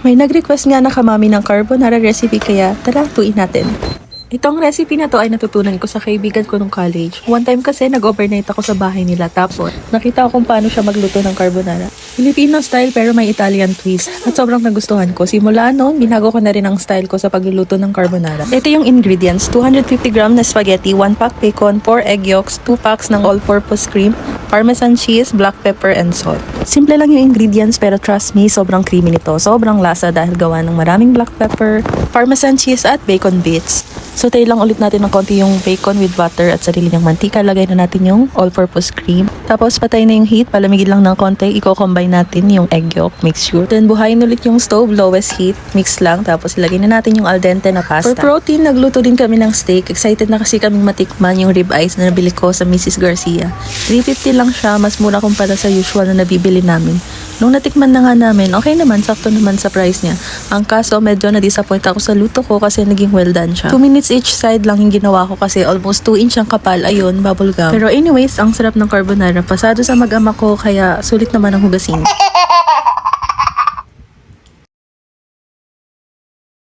May nag-request nga na kamami ng carbonara recipe kaya tara, tuin natin. Itong recipe na to ay natutunan ko sa kaibigan ko nung college. One time kasi nag-overnight ako sa bahay nila tapos nakita ko kung paano siya magluto ng carbonara. Filipino style pero may Italian twist at sobrang nagustuhan ko. Simula noon, binago ko na rin ang style ko sa pagluluto ng carbonara. Ito yung ingredients: 250 gram na spaghetti, 1 pack bacon, 4 egg yolks, 2 packs ng all-purpose cream, parmesan cheese, black pepper, and salt. Simple lang yung ingredients pero trust me, sobrang creamy nito. Sobrang lasa dahil gawa ng maraming black pepper, parmesan cheese at bacon bits. Saute lang ulit natin ng konti yung bacon with butter at sarili niyang mantika. Lagay na natin yung all-purpose cream. Tapos patay na yung heat, palamigin lang ng konti. I-combine natin yung egg yolk mixture. Then buhayin ulit yung stove, lowest heat, mix lang. Tapos ilagay na natin yung al dente na pasta. For protein, nagluto din kami ng steak. Excited na kasi kaming matikman yung ribeyes na nabili ko sa Mrs. Garcia. 350 lang siya, mas mura kumpara sa usual na nabibili namin. Nung natikman na nga namin, okay naman, sakto naman sa price niya. Ang kaso, medyo na-disappoint ako sa luto ko kasi naging well done siya. 2 minutes each side lang yung ginawa ko kasi almost 2 inch ang kapal. Ayun, bubble gum. Pero anyways, ang sarap ng carbonara. Pasado sa mag-ama ko, kaya sulit naman ang hugasin.